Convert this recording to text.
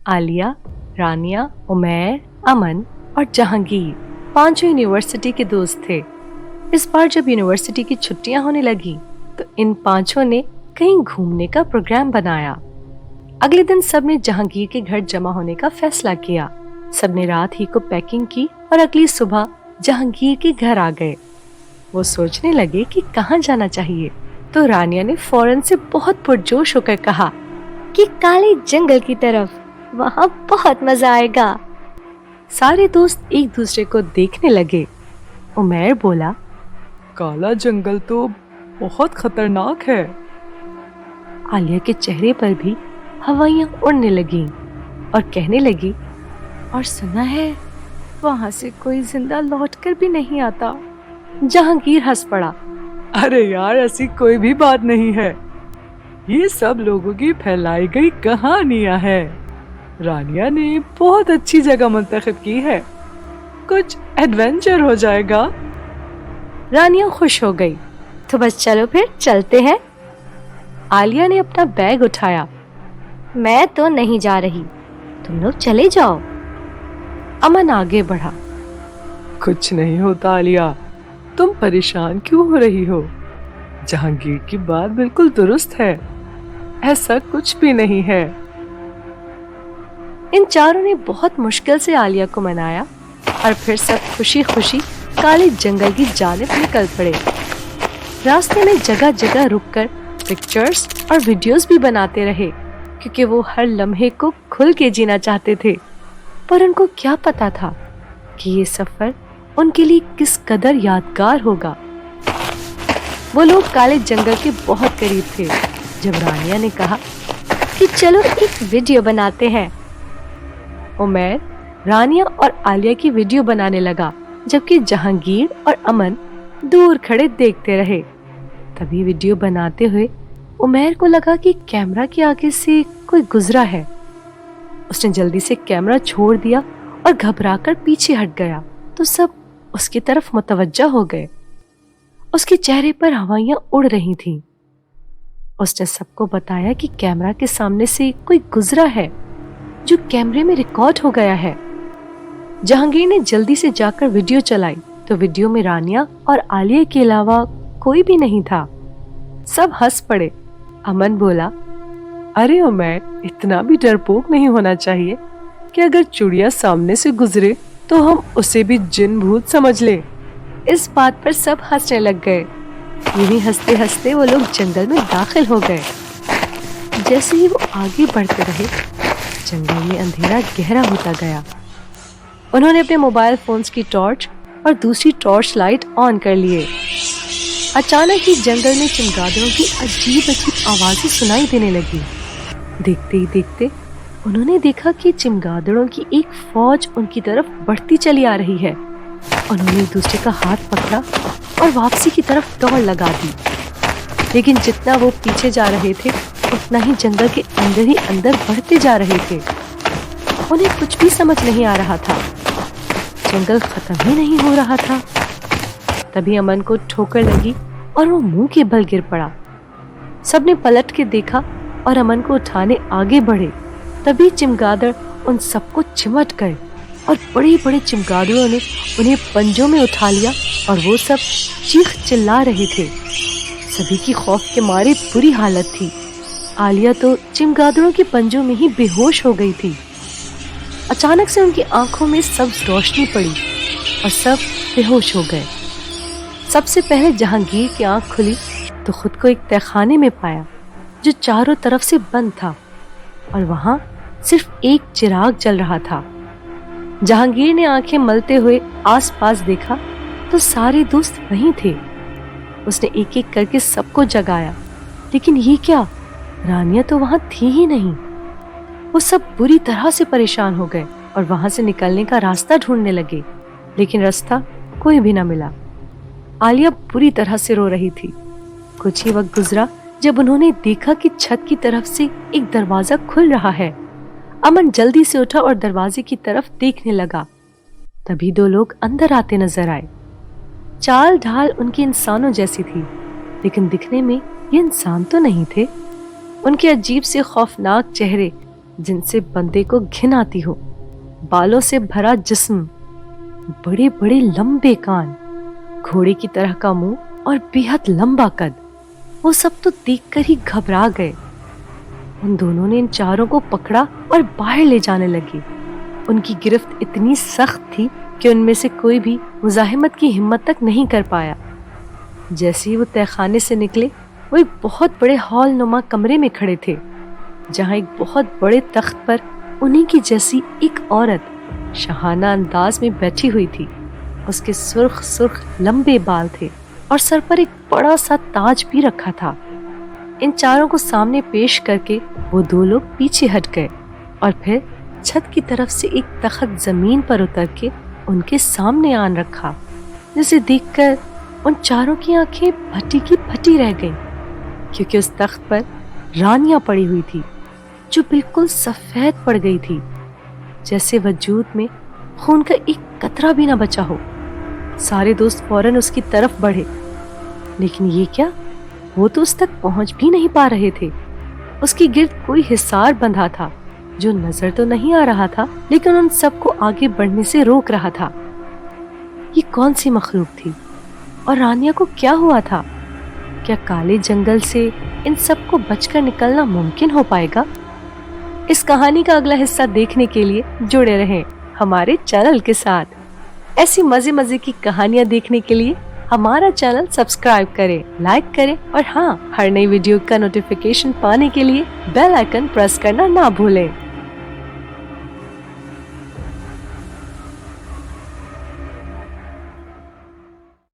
आलिया, रानिया, उमैर, अमन और जहांगीर पांचों यूनिवर्सिटी के दोस्त थे। इस बार जब यूनिवर्सिटी की छुट्टियां होने लगी तो इन पांचों ने कहीं घूमने का प्रोग्राम बनाया। अगले दिन सबने जहांगीर के घर जमा होने का फैसला किया। सबने रात ही को पैकिंग की और अगली सुबह जहांगीर के घर आ गए। वो सोचने लगे कि कहाँ जाना चाहिए, तो रानिया ने फौरन से बहुत पुरजोश होकर कहा कि काले जंगल की तरफ, वहाँ बहुत मजा आएगा। सारे दोस्त एक दूसरे को देखने लगे। उमैर बोला, काला जंगल तो बहुत खतरनाक है। आलिया के चेहरे पर भी हवाइयां उड़ने लगीं और कहने लगी, और सुना है वहां से कोई जिंदा लौटकर भी नहीं आता। जहांगीर हंस पड़ा, अरे यार, ऐसी कोई भी बात नहीं है, ये सब लोगों की फैलाई गई कहानियां है। रानिया ने बहुत अच्छी जगह मुंतखब की है, कुछ एडवेंचर हो जाएगा। रानिया खुश हो गई, तो बस चलो फिर चलते हैं। आलिया ने अपना बैग उठाया, मैं तो नहीं जा रही, तुम लोग चले जाओ। अमन आगे बढ़ा, कुछ नहीं होता आलिया, तुम परेशान क्यों हो रही हो? जहांगीर की बात बिल्कुल दुरुस्त है, ऐसा कुछ भी नहीं है। इन चारों ने बहुत मुश्किल से आलिया को मनाया और फिर सब खुशी खुशी काले जंगल की जानिब निकल पड़े। रास्ते में जगह जगह रुककर पिक्चर्स और वीडियोस भी बनाते रहे, क्योंकि वो हर लम्हे को खुल के जीना चाहते थे। पर उनको क्या पता था कि ये सफर उनके लिए किस कदर यादगार होगा। वो लोग काले जंगल के बहुत करीब थे जब रानिया ने कहा कि चलो एक वीडियो बनाते हैं। उमैर, रानिया और आलिया की वीडियो बनाने लगा, जबकि जहांगीर और अमन दूर खड़े देखते रहे। तभी वीडियो बनाते हुए उमैर को लगा कि कैमरा के आगे से कोई गुजरा है। उसने जल्दी से कैमरा छोड़ दिया और घबराकर पीछे हट गया, तो सब उसकी तरफ मुतवज्जा हो गए। उसके चेहरे पर हवाइयां उड़ रही थीं। उसने सबको बताया कि कैमरा के सामने से कोई गुजरा है जो कैमरे में रिकॉर्ड हो गया है। जहांगीर ने जल्दी से जाकर वीडियो चलाई तो वीडियो में रानिया और आलिया के अलावा कोई भी नहीं था। सब हंस पड़े। अमन बोला, अरे उमैर, इतना भी डरपोक नहीं होना चाहिए कि अगर चुड़िया सामने से गुजरे तो हम उसे भी जिन भूत समझ ले। इस बात पर सब हंसने लग गए। यूं हंसते हंसते वो लोग जंगल में दाखिल हो गए। जैसे ही वो आगे बढ़ते रहे, जंगल में अंधेरा गहरा होता गया। उन्होंने अपने मोबाइल फोन्स की टॉर्च और दूसरी टॉर्च लाइट ऑन कर लिए। अचानक ही जंगल में चमगादड़ों की अजीब अजीब आवाजें सुनाई देने लगी। देखते ही देखते उन्होंने देखा कि चमगादड़ों की एक फौज उनकी तरफ बढ़ती चली आ रही है। उन्होंने एक दूसरे का हाथ पकड़ा और वापसी की तरफ दौड़ लगा दी। लेकिन जितना वो पीछे जा रहे थे, उतना ही जंगल के अंदर ही अंदर बढ़ते जा रहे थे। उन्हें कुछ भी समझ नहीं आ रहा था, जंगल खत्म ही नहीं हो रहा था। तभी अमन को ठोकर लगी और वो मुंह के बल गिर पड़ा। सबने पलट के देखा और अमन को उठाने आगे बढ़े। तभी चमगादड़ उन सबको चिमट गए और बड़े बड़े चमगादड़ों ने उन्हें पंजों में उठा लिया और वो सब चीख चिल्ला रहे थे। सभी की खौफ के मारे बुरी हालत थी। आलिया तो चमगादड़ों के पंजों में ही बेहोश हो गई थी। अचानक से उनकी आंखों में सब्ज रोशनी पड़ी और सब बेहोश हो गए। सबसे पहले जहांगीर की आंख खुली तो खुद को एक तहखाने में पाया जो चारों तरफ से बंद था और वहां सिर्फ एक चिराग जल रहा था। जहांगीर ने आंखें मलते हुए आसपास देखा तो सारे दोस्त वहीं थे। उसने एक एक करके सबको जगाया, लेकिन ये क्या, रानिया तो वहां थी ही नहीं। वो सब बुरी तरह से परेशान हो गए और वहां से निकलने का रास्ता ढूंढने लगे, लेकिन रास्ता कोई भी न मिला। आलिया बुरी तरह से रो रही थी। कुछ ही वक्त गुजरा जब उन्होंने देखा कि छत की तरफ से एक दरवाजा खुल रहा है। अमन जल्दी से उठा और दरवाजे की तरफ देखने लगा। तभी दो लोग अंदर आते नजर आए। चाल ढाल उनके इंसानों जैसी थी, लेकिन दिखने में ये इंसान तो नहीं थे। उनके अजीब से खौफनाक चेहरे जिनसे बंदे को घिन आती हो। बालों से भरा जिस्म, बड़े बड़े लंबे कान, घोड़े की तरह का मुंह और बेहद लंबा कद। वो सब तो देखकर ही घबरा गए। उन दोनों ने इन चारों को पकड़ा और बाहर ले जाने लगे। उनकी गिरफ्त इतनी सख्त थी कि उनमें से कोई भी मुजाहिमत की हिम्मत तक नहीं कर पाया। जैसे ही वो तहखाने से निकले, वो एक बहुत बड़े हॉल नुमा कमरे में खड़े थे, जहाँ एक बहुत बड़े तख्त पर उन्हीं की जैसी एक औरत शाहाना अंदाज में बैठी हुई थी। उसके सुर्ख सुर्ख लंबे बाल थे और सर पर एक बड़ा सा ताज भी रखा था। इन चारों को सामने पेश करके वो दो लोग पीछे हट गए और फिर छत की तरफ से एक तख्त जमीन पर उतर के उनके सामने आन रखा, जिसे देखकर उन चारों की आंखें फटी की फटी रह गईं, क्योंकि उस तख्त पर रानियां पड़ी हुई थी जो बिल्कुल सफेद पड़ गई थी, जैसे वजूद में खून का एक कतरा भी ना बचा हो। सारे दोस्त फौरन उसकी तरफ बढ़े, लेकिन ये क्या, वो तो उस तक पहुंच भी नहीं पा रहे थे। उसकी गिर्द कोई हिसार बंधा था जो नजर तो नहीं आ रहा था, लेकिन उन सबको आगे बढ़ने से रोक रहा था। ये कौन सी मखलूक थी और रानिया को क्या हुआ था? क्या काले जंगल से इन सबको बचकर निकलना मुमकिन हो पाएगा? इस कहानी का अगला हिस्सा देखने के लिए जुड़े रहें हमारे चैनल के साथ। ऐसी मजे मजे की कहानियां देखने के लिए हमारा चैनल सब्सक्राइब करें, लाइक करें और हाँ, हर नई वीडियो का नोटिफिकेशन पाने के लिए बेल आइकन प्रेस करना ना भूलें।